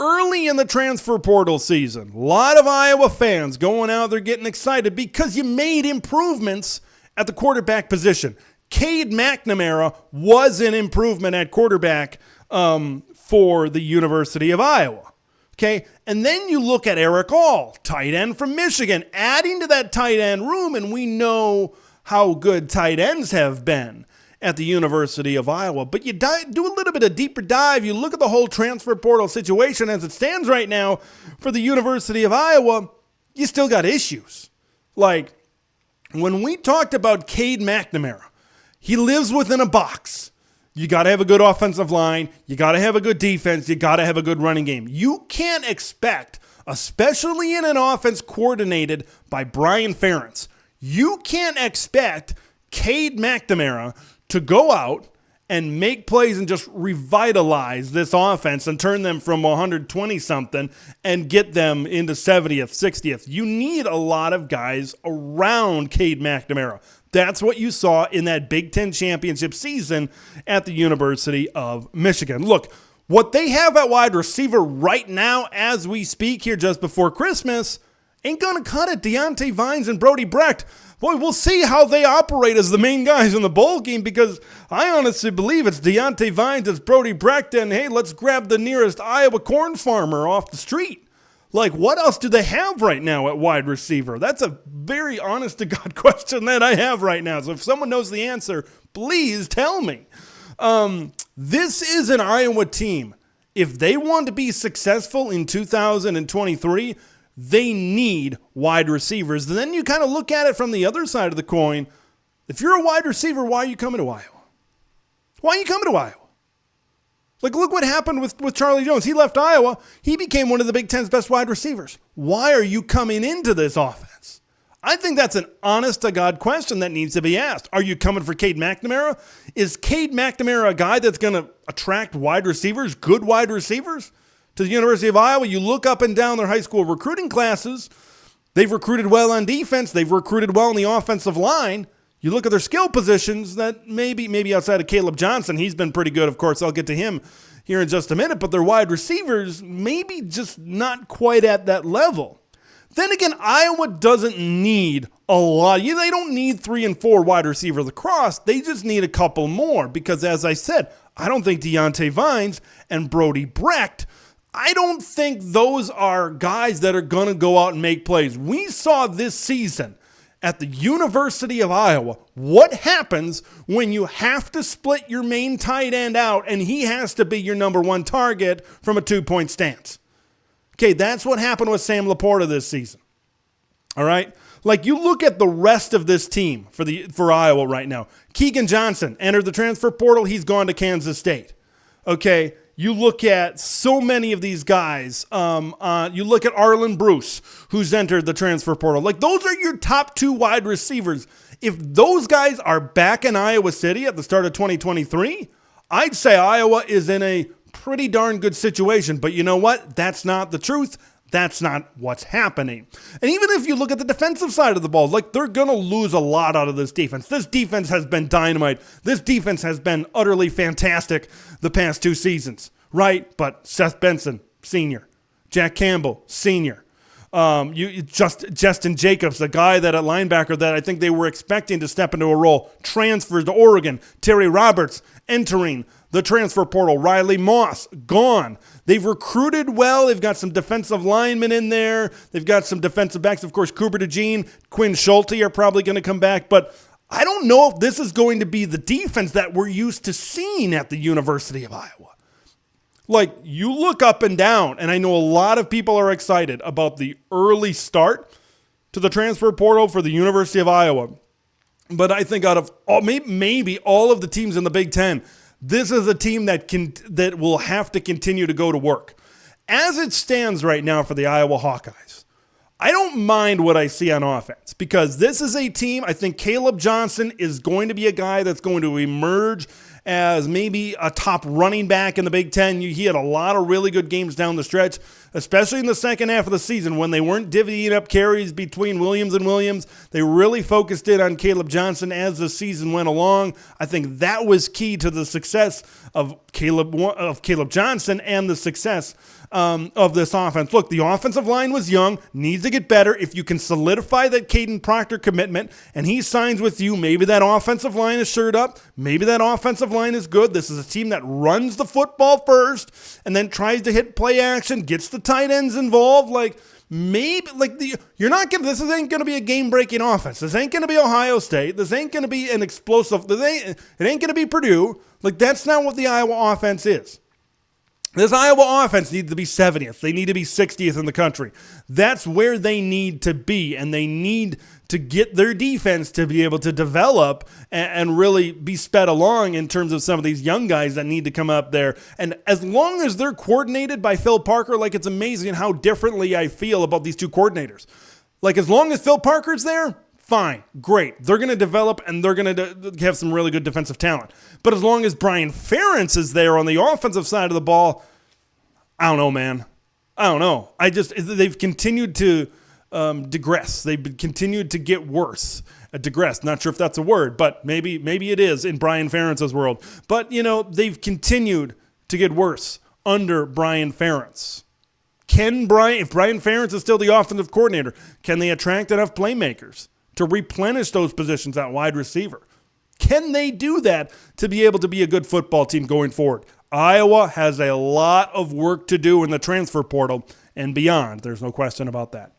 early in the transfer portal season, a lot of Iowa fans going out there getting excited because you made improvements at the quarterback position. Cade McNamara was an improvement at quarterback for the University of Iowa. Okay, and then you look at Erik, tight end from Michigan, adding to that tight end room, and we know how good tight ends have been at the University of Iowa. But you do a little bit of deeper dive. You look at the whole transfer portal situation as it stands right now for the University of Iowa, you still got issues. Like when we talked about Cade McNamara, he lives within a box. You got to have a good offensive line. You got to have a good defense. You got to have a good running game. You can't expect, especially in an offense coordinated by Brian Ferentz, you can't expect Cade McNamara to go out and make plays and just revitalize this offense and turn them from 120-something and get them into 70th, 60th. You need a lot of guys around Cade McNamara. That's what you saw in that Big Ten championship season at the University of Michigan. Look, what they have at wide receiver right now as we speak here just before Christmas ain't going to cut it. Deontay Vines and Brody Brecht. Boy, we'll see how they operate as the main guys in the bowl game, because I honestly believe it's Deontay Vines, it's Brody Brecht, and hey, let's grab the nearest Iowa corn farmer off the street. Like, what else do they have right now at wide receiver? That's a very honest-to-God question that I have right now. So if someone knows the answer, please tell me. This is an Iowa team. If they want to be successful in 2023, they need wide receivers. And then you kind of look at it from the other side of the coin. If you're a wide receiver, why are you coming to Iowa? Why are you coming to Iowa? Like, look what happened with Charlie Jones. He left Iowa. He became one of the Big Ten's best wide receivers. Why are you coming into this offense? I think that's an honest-to-God question that needs to be asked. Are you coming for Cade McNamara? Is Cade McNamara a guy that's going to attract wide receivers, good wide receivers, to the University of Iowa? You look up and down their high school recruiting classes. They've recruited well on defense. They've recruited well on the offensive line. You look at their skill positions, that maybe outside of Caleb Johnson, he's been pretty good. Of course, I'll get to him here in just a minute, but their wide receivers maybe just not quite at that level. Then again, Iowa doesn't need a lot. They don't need 3 and 4 wide receivers across. They just need a couple more because, as I said, I don't think Deontay Vines and Brody Brecht, I don't think those are guys that are going to go out and make plays. We saw this season at the University of Iowa what happens when you have to split your main tight end out and he has to be your number one target from a 2-point stance. Okay, that's what happened with Sam Laporta this season. All right? Like, you look at the rest of this team for Iowa right now. Keegan Johnson entered the transfer portal. He's gone to Kansas State. Okay, you look at so many of these guys. You look at Arlen Bruce, who's entered the transfer portal. Like, those are your top 2 wide receivers. If those guys are back in Iowa City at the start of 2023, I'd say Iowa is in a pretty darn good situation. But you know what? That's not the truth. That's not what's happening. And even if you look at the defensive side of the ball, like, they're going to lose a lot out of this defense. This defense has been dynamite. This defense has been utterly fantastic the past 2 seasons, right? But Seth Benson, senior. Jack Campbell, senior. Justin Jacobs, the guy that at linebacker that I think they were expecting to step into a role, transfers to Oregon. Terry Roberts entering the transfer portal. Riley Moss, gone. They've recruited well. They've got some defensive linemen in there. They've got some defensive backs. Of course, Cooper DeJean, Quinn Schulte are probably going to come back. But I don't know if this is going to be the defense that we're used to seeing at the University of Iowa. Like, you look up and down, and I know a lot of people are excited about the early start to the transfer portal for the University of Iowa. But I think out of maybe all of the teams in the Big Ten, this is a team that will have to continue to go to work. As it stands right now for the Iowa Hawkeyes, I don't mind what I see on offense because this is a team, I think Caleb Johnson is going to be a guy that's going to emerge as maybe a top running back in the Big Ten. He had a lot of really good games down the stretch, especially in the second half of the season when they weren't divvying up carries between Williams and Williams. They really focused in on Caleb Johnson as the season went along. I think that was key to the success of Caleb Johnson and the success of this offense. Look, the offensive line was young, needs to get better. If you can solidify that Caden Proctor commitment and he signs with you, maybe that offensive line is shored up. Maybe that offensive line is good. This is a team that runs the football first and then tries to hit play action, gets the tight ends involved. You're not gonna. This ain't gonna be a game-breaking offense. This ain't gonna be Ohio State. This ain't gonna be an explosive. It ain't gonna be Purdue. That's not what the Iowa offense is. This Iowa offense needs to be 70th. They need to be 60th in the country. That's where they need to be, and they need to get their defense to be able to develop and really be sped along in terms of some of these young guys that need to come up there. And as long as they're coordinated by Phil Parker, it's amazing how differently I feel about these two coordinators. As long as Phil Parker's there, fine, great. They're going to develop and they're going to have some really good defensive talent. But as long as Brian Ferentz is there on the offensive side of the ball, I don't know, man. I don't know. They've continued to digress. They've continued to get worse. Digress, not sure if that's a word, but maybe it is in Brian Ferentz's world. But, they've continued to get worse under Brian Ferentz. If Brian Ferentz is still the offensive coordinator, can they attract enough playmakers to replenish those positions at wide receiver? Can they do that to be able to be a good football team going forward? Iowa has a lot of work to do in the transfer portal and beyond. There's no question about that.